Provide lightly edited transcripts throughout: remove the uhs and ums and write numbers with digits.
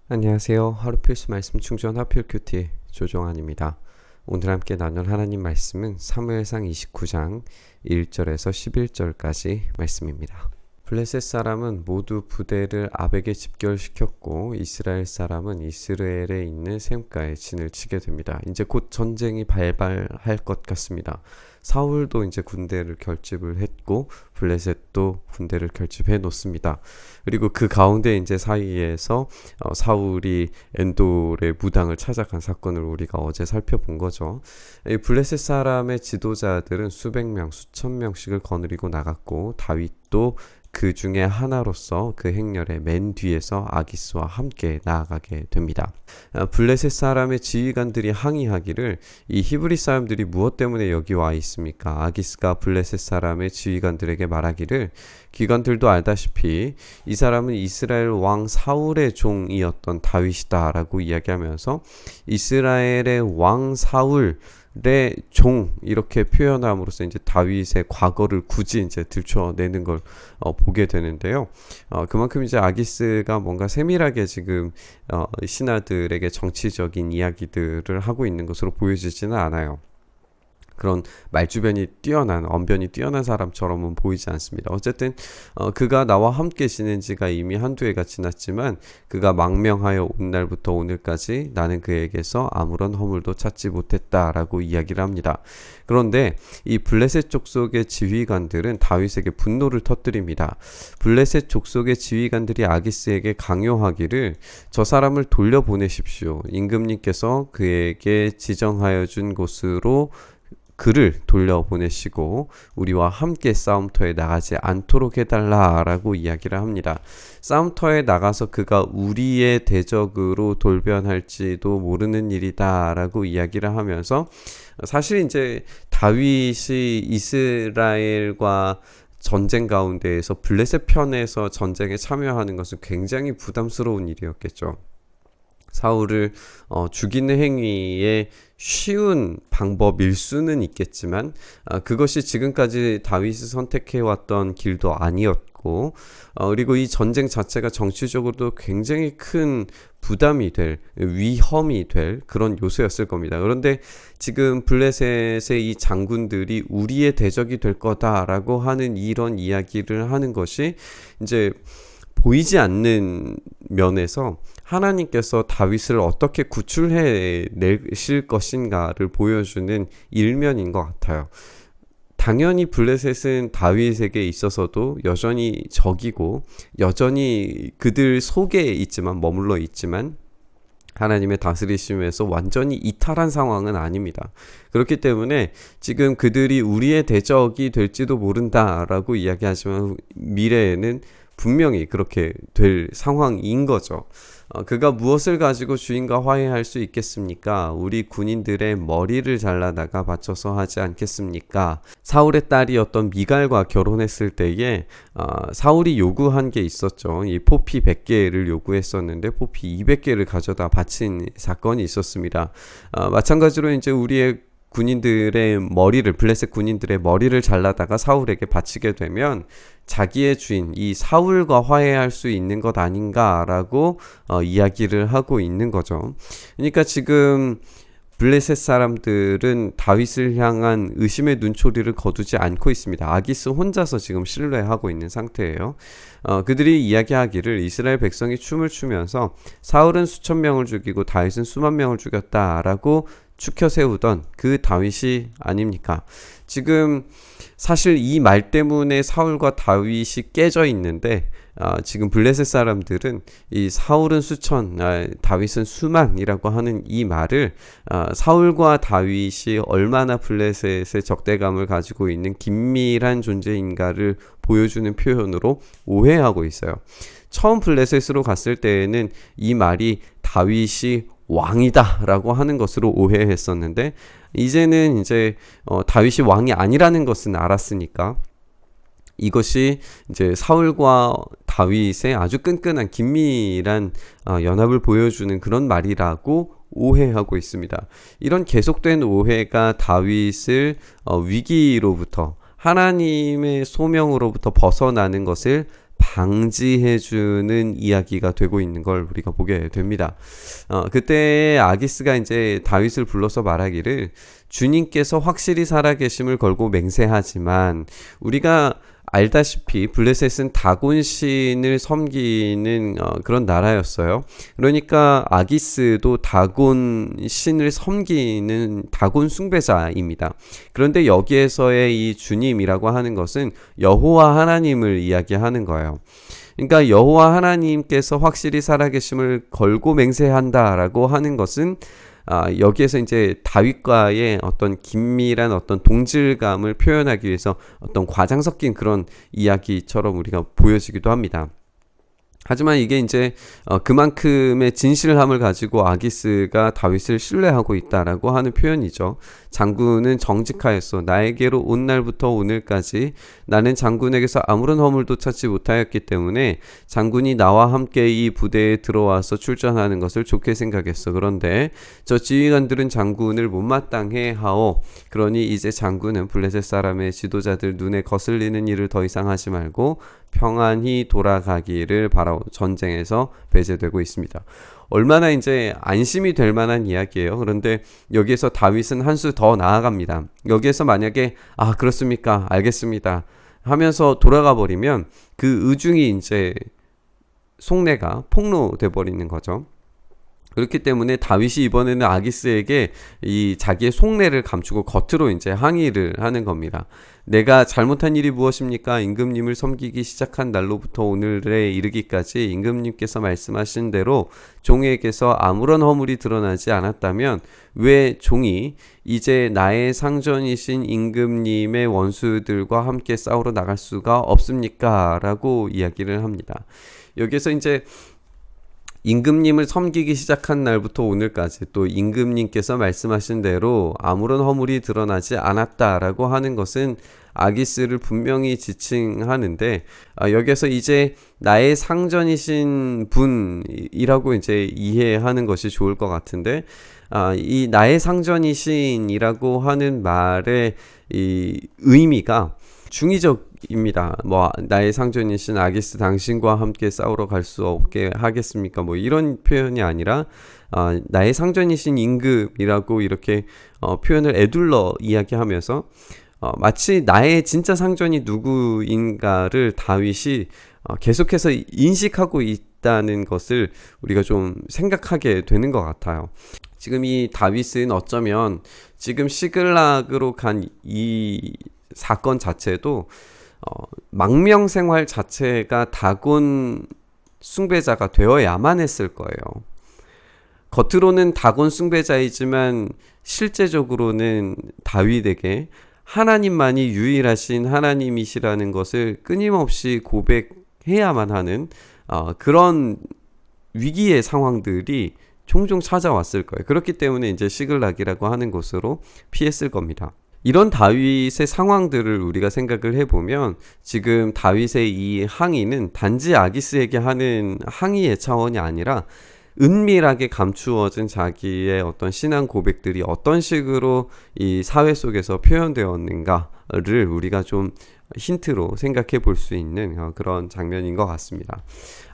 안녕하세요. 하루 필수 말씀 충전 하필 큐티 조종환입니다. 오늘 함께 나눌 하나님 말씀은 사무엘상 29장 1절에서 11절까지 말씀입니다. 블레셋 사람은 모두 부대를 압에게 집결시켰고 이스라엘 사람은 이스라엘에 있는 셈가에 진을 치게 됩니다. 이제 곧 전쟁이 발발할 것 같습니다. 사울도 이제 군대를 결집을 했고 블레셋도 군대를 결집해 놓습니다. 그리고 그 가운데 이제 사이에서 사울이 엔돌의 무당을 찾아간 사건을 우리가 어제 살펴본 거죠. 이 블레셋 사람의 지도자들은 수백 명, 수천 명씩을 거느리고 나갔고 다윗도 그 중에 하나로서 그 행렬의 맨 뒤에서 아기스와 함께 나아가게 됩니다. 블레셋 사람의 지휘관들이 항의하기를 이 히브리 사람들이 무엇 때문에 여기 와 있습니까? 아기스가 블레셋 사람의 지휘관들에게 말하기를 기관들도 알다시피 이 사람은 이스라엘 왕 사울의 종이었던 다윗이다 라고 이야기하면서 이스라엘의 왕 사울 내 종 이렇게 표현함으로써 이제 다윗의 과거를 굳이 이제 들춰내는 걸 보게 되는데요. 그만큼 이제 아기스가 뭔가 세밀하게 지금 신하들에게 정치적인 이야기들을 하고 있는 것으로 보여지지는 않아요. 그런 말주변이 뛰어난 언변이 뛰어난 사람처럼은 보이지 않습니다. 어쨌든 그가 나와 함께 지낸 지가 이미 한두 해가 지났지만 그가 망명하여 온 날부터 오늘까지 나는 그에게서 아무런 허물도 찾지 못했다라고 이야기를 합니다. 그런데 이 블레셋 족속의 지휘관들은 다윗에게 분노를 터뜨립니다. 블레셋 족속의 지휘관들이 아기스에게 강요하기를 저 사람을 돌려보내십시오. 임금님께서 그에게 지정하여 준 곳으로 그를 돌려보내시고 우리와 함께 싸움터에 나가지 않도록 해달라라고 이야기를 합니다. 싸움터에 나가서 그가 우리의 대적으로 돌변할지도 모르는 일이다라고 이야기를 하면서 사실 이제 다윗이 이스라엘과 전쟁 가운데에서 블레셋 편에서 전쟁에 참여하는 것은 굉장히 부담스러운 일이었겠죠. 사울을 죽이는 행위에 쉬운 방법일 수는 있겠지만 그것이 지금까지 다윗이 선택해왔던 길도 아니었고 그리고 이 전쟁 자체가 정치적으로도 굉장히 큰 부담이 될 위험이 될 그런 요소였을 겁니다. 그런데 지금 블레셋의 이 장군들이 우리의 대적이 될 거다라고 하는 이런 이야기를 하는 것이 이제 보이지 않는 면에서 하나님께서 다윗을 어떻게 구출해 내실 것인가를 보여주는 일면인 것 같아요. 당연히 블레셋은 다윗에게 있어서도 여전히 적이고 여전히 그들 속에 있지만 머물러 있지만 하나님의 다스리심에서 완전히 이탈한 상황은 아닙니다. 그렇기 때문에 지금 그들이 우리의 대적이 될지도 모른다라고 이야기하지만 미래에는 분명히 그렇게 될 상황인 거죠. 그가 무엇을 가지고 주인과 화해할 수 있겠습니까? 우리 군인들의 머리를 잘라다가 바쳐서 하지 않겠습니까? 사울의 딸이었던 미갈과 결혼했을 때에 사울이 요구한 게 있었죠. 이 포피 100개를 요구했었는데 포피 200개를 가져다 바친 사건이 있었습니다. 마찬가지로 이제 우리의 군인들의 머리를 블레셋 군인들의 머리를 잘라다가 사울에게 바치게 되면 자기의 주인 이 사울과 화해할 수 있는 것 아닌가라고 이야기를 하고 있는 거죠. 그러니까 지금 블레셋 사람들은 다윗을 향한 의심의 눈초리를 거두지 않고 있습니다. 아기스 혼자서 지금 신뢰하고 있는 상태예요. 그들이 이야기하기를 이스라엘 백성이 춤을 추면서 사울은 수천 명을 죽이고 다윗은 수만 명을 죽였다라고 추켜 세우던 그 다윗이 아닙니까? 지금 사실 이 말 때문에 사울과 다윗이 깨져 있는데 지금 블레셋 사람들은 이 사울은 수천, 다윗은 수만이라고 하는 이 말을 사울과 다윗이 얼마나 블레셋의 적대감을 가지고 있는 긴밀한 존재인가를 보여주는 표현으로 오해하고 있어요. 처음 블레셋으로 갔을 때에는 이 말이 다윗이 왕이다 라고 하는 것으로 오해했었는데 이제는 이제 다윗이 왕이 아니라는 것은 알았으니까 이것이 이제 사울과 다윗의 아주 끈끈한 긴밀한 연합을 보여주는 그런 말이라고 오해하고 있습니다. 이런 계속된 오해가 다윗을 위기로부터 하나님의 소명으로부터 벗어나는 것을 방지해주는 이야기가 되고 있는 걸 우리가 보게 됩니다. 그때 아기스가 이제 다윗을 불러서 말하기를 주님께서 확실히 살아계심을 걸고 맹세하지만 우리가 알다시피 블레셋은 다곤 신을 섬기는 그런 나라였어요. 그러니까 아기스도 다곤 신을 섬기는 다곤 숭배자입니다. 그런데 여기에서의 이 주님이라고 하는 것은 여호와 하나님을 이야기하는 거예요. 그러니까 여호와 하나님께서 확실히 살아계심을 걸고 맹세한다라고 하는 것은 여기에서 이제 다윗과의 어떤 긴밀한 어떤 동질감을 표현하기 위해서 어떤 과장 섞인 그런 이야기처럼 우리가 보여지기도 합니다. 하지만 이게 이제 그만큼의 진실함을 가지고 아기스가 다윗을 신뢰하고 있다라고 하는 표현이죠. 장군은 정직하였소. 나에게로 온 날부터 오늘까지 나는 장군에게서 아무런 허물도 찾지 못하였기 때문에 장군이 나와 함께 이 부대에 들어와서 출전하는 것을 좋게 생각했어. 그런데 저 지휘관들은 장군을 못마땅해 하오. 그러니 이제 장군은 블레셋 사람의 지도자들 눈에 거슬리는 일을 더 이상 하지 말고 평안히 돌아가기를 바라오. 전쟁에서 배제되고 있습니다. 얼마나 이제 안심이 될 만한 이야기예요. 그런데 여기에서 다윗은 한 수 더 나아갑니다. 여기에서 만약에 그렇습니까? 알겠습니다. 하면서 돌아가 버리면 그 의중이 이제 속내가 폭로돼 버리는 거죠. 그렇기 때문에 다윗이 이번에는 아기스에게 이 자기의 속내를 감추고 겉으로 이제 항의를 하는 겁니다. 내가 잘못한 일이 무엇입니까? 임금님을 섬기기 시작한 날로부터 오늘에 이르기까지 임금님께서 말씀하신 대로 종에게서 아무런 허물이 드러나지 않았다면 왜 종이 이제 나의 상전이신 임금님의 원수들과 함께 싸우러 나갈 수가 없습니까? 라고 이야기를 합니다. 여기서 이제 임금님을 섬기기 시작한 날부터 오늘까지 또 임금님께서 말씀하신 대로 아무런 허물이 드러나지 않았다라고 하는 것은 아기스를 분명히 지칭하는데 여기서 이제 나의 상전이신 분이라고 이제 이해하는 것이 좋을 것 같은데 이 나의 상전이신이라고 하는 말의 이 의미가 중의적입니다. 나의 상전이신 아기스 당신과 함께 싸우러 갈 수 없게 하겠습니까? 이런 표현이 아니라 나의 상전이신 임금이라고 이렇게 표현을 에둘러 이야기하면서 마치 나의 진짜 상전이 누구인가를 다윗이 계속해서 인식하고 있다는 것을 우리가 좀 생각하게 되는 것 같아요. 지금 이 다윗은 어쩌면 지금 시글락으로 간 이 사건 자체도 망명 생활 자체가 다곤 숭배자가 되어야만 했을 거예요. 겉으로는 다곤 숭배자이지만 실제적으로는 다윗에게 하나님만이 유일하신 하나님이시라는 것을 끊임없이 고백해야만 하는 그런 위기의 상황들이 종종 찾아왔을 거예요. 그렇기 때문에 이제 시글락이라고 하는 곳으로 피했을 겁니다. 이런 다윗의 상황들을 우리가 생각을 해보면 지금 다윗의 이 항의는 단지 아기스에게 하는 항의의 차원이 아니라 은밀하게 감추어진 자기의 어떤 신앙 고백들이 어떤 식으로 이 사회 속에서 표현되었는가를 우리가 좀 힌트로 생각해 볼 수 있는 그런 장면인 것 같습니다.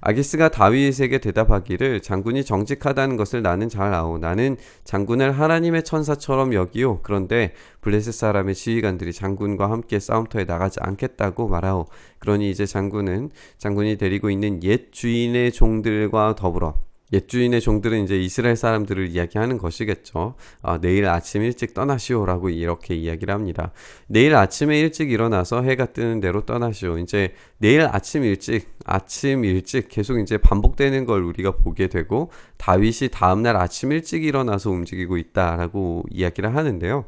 아기스가 다윗에게 대답하기를 장군이 정직하다는 것을 나는 잘 아오. 나는 장군을 하나님의 천사처럼 여기오. 그런데 블레셋 사람의 지휘관들이 장군과 함께 싸움터에 나가지 않겠다고 말하오. 그러니 이제 장군이 데리고 있는 옛 주인의 종들과 더불어 옛 주인의 종들은 이제 이스라엘 사람들을 이야기하는 것이겠죠. 내일 아침 일찍 떠나시오라고 이렇게 이야기를 합니다. 내일 아침에 일찍 일어나서 해가 뜨는 대로 떠나시오. 이제 내일 아침 일찍 계속 이제 반복되는 걸 우리가 보게 되고 다윗이 다음날 아침 일찍 일어나서 움직이고 있다라고 이야기를 하는데요.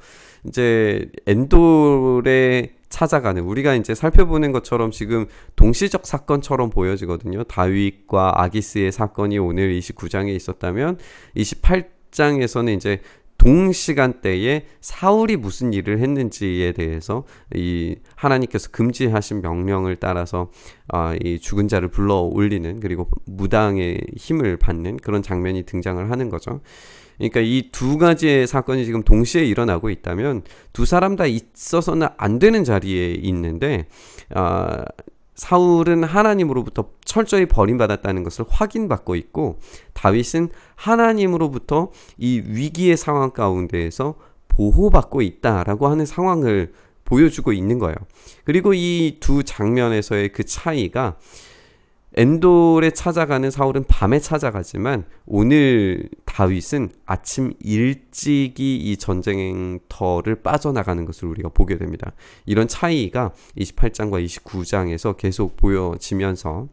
이제 엔돌에 찾아가는 우리가 이제 살펴보는 것처럼 지금 동시적 사건처럼 보여지거든요. 다윗과 아기스의 사건이 오늘 29장에 있었다면 28장에서는 이제 동시간대에 사울이 무슨 일을 했는지에 대해서 이 하나님께서 금지하신 명령을 따라서 이 죽은 자를 불러 올리는 그리고 무당의 힘을 받는 그런 장면이 등장을 하는 거죠. 그러니까 이 두 가지의 사건이 지금 동시에 일어나고 있다면 두 사람 다 있어서는 안 되는 자리에 있는데 사울은 하나님으로부터 철저히 버림받았다는 것을 확인받고 있고, 다윗은 하나님으로부터 이 위기의 상황 가운데에서 보호받고 있다라고 하는 상황을 보여주고 있는 거예요. 그리고 이 두 장면에서의 그 차이가, 엔돌에 찾아가는 사울은 밤에 찾아가지만 오늘 다윗은 아침 일찍이 이 전쟁터를 빠져나가는 것을 우리가 보게 됩니다. 이런 차이가 28장과 29장에서 계속 보여지면서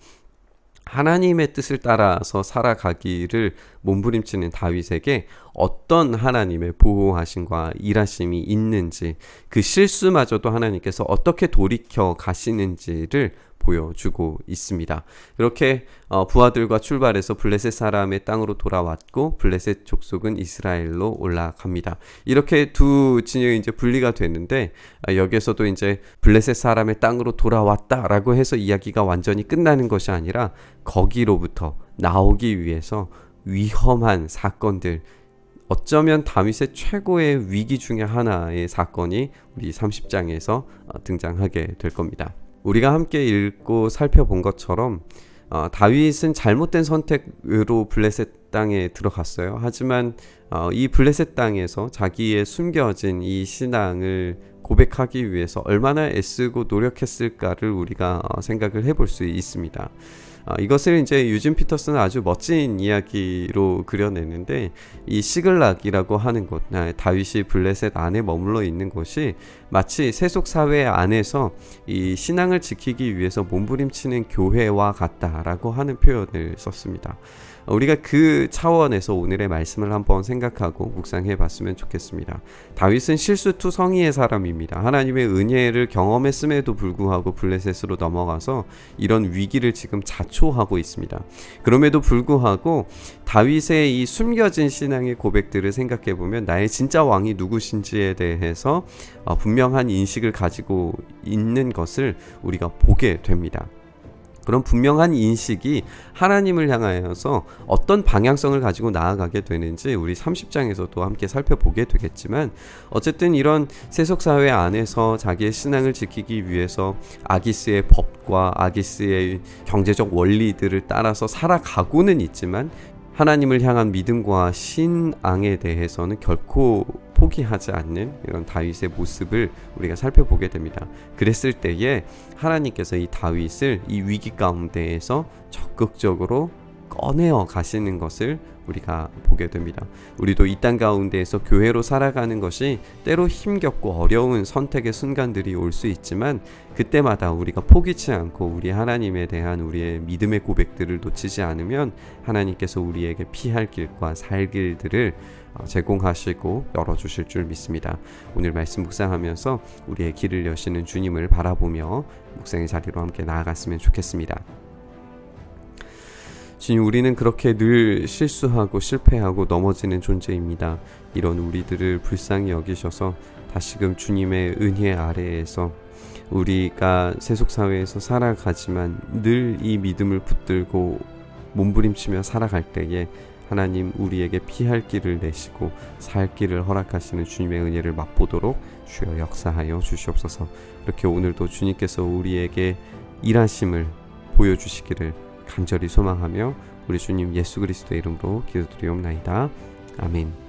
하나님의 뜻을 따라서 살아가기를 몸부림치는 다윗에게 어떤 하나님의 보호하심과 일하심이 있는지, 그 실수마저도 하나님께서 어떻게 돌이켜 가시는지를 보여주고 있습니다. 이렇게 부하들과 출발해서 블레셋 사람의 땅으로 돌아왔고, 블레셋 족속은 이스라엘로 올라갑니다. 이렇게 두 진영이 이제 분리가 되는데, 여기에서도 이제 블레셋 사람의 땅으로 돌아왔다라고 해서 이야기가 완전히 끝나는 것이 아니라, 거기로부터 나오기 위해서 위험한 사건들, 어쩌면 다윗의 최고의 위기 중에 하나의 사건이 우리 30장에서 등장하게 될 겁니다. 우리가 함께 읽고 살펴본 것처럼 다윗은 잘못된 선택으로 블레셋 땅에 들어갔어요. 하지만 이 블레셋 땅에서 자기의 숨겨진 이 신앙을 고백하기 위해서 얼마나 애쓰고 노력했을까를 우리가 생각을 해볼 수 있습니다. 이것을 이제 유진 피터스는 아주 멋진 이야기로 그려내는데, 이 시글락이라고 하는 곳, 다윗이 블레셋 안에 머물러 있는 곳이 마치 세속 사회 안에서 이 신앙을 지키기 위해서 몸부림치는 교회와 같다라고 하는 표현을 썼습니다. 우리가 그 차원에서 오늘의 말씀을 한번 생각하고 묵상해 봤으면 좋겠습니다. 다윗은 실수투성이의 사람입니다. 하나님의 은혜를 경험했음에도 불구하고 블레셋으로 넘어가서 이런 위기를 지금 자초하고 있습니다. 그럼에도 불구하고 다윗의 이 숨겨진 신앙의 고백들을 생각해 보면 나의 진짜 왕이 누구신지에 대해서 분명한 인식을 가지고 있는 것을 우리가 보게 됩니다. 그런 분명한 인식이 하나님을 향하여서 어떤 방향성을 가지고 나아가게 되는지 우리 30장에서도 함께 살펴보게 되겠지만, 어쨌든 이런 세속사회 안에서 자기의 신앙을 지키기 위해서 아기스의 법과 아기스의 경제적 원리들을 따라서 살아가고는 있지만, 하나님을 향한 믿음과 신앙에 대해서는 결코 포기하지 않는 이런 다윗의 모습을 우리가 살펴보게 됩니다. 그랬을 때에 하나님께서 이 다윗을 이 위기 가운데에서 적극적으로 꺼내어 가시는 것을 우리가 보게 됩니다. 우리도 이 땅 가운데에서 교회로 살아가는 것이 때로 힘겹고 어려운 선택의 순간들이 올 수 있지만, 그때마다 우리가 포기치 않고 우리 하나님에 대한 우리의 믿음의 고백들을 놓치지 않으면 하나님께서 우리에게 피할 길과 살 길들을 제공하시고 열어주실 줄 믿습니다. 오늘 말씀 묵상하면서 우리의 길을 여시는 주님을 바라보며 묵상의 자리로 함께 나아갔으면 좋겠습니다. 주님, 우리는 그렇게 늘 실수하고 실패하고 넘어지는 존재입니다. 이런 우리들을 불쌍히 여기셔서 다시금 주님의 은혜 아래에서 우리가 세속사회에서 살아가지만 늘 이 믿음을 붙들고 몸부림치며 살아갈 때에 하나님 우리에게 피할 길을 내시고 살 길을 허락하시는 주님의 은혜를 맛보도록 주여 역사하여 주시옵소서. 그렇게 오늘도 주님께서 우리에게 일하심을 보여주시기를 간절히 소망하며 우리 주님 예수 그리스도의 이름으로 기도드리옵나이다. 아멘.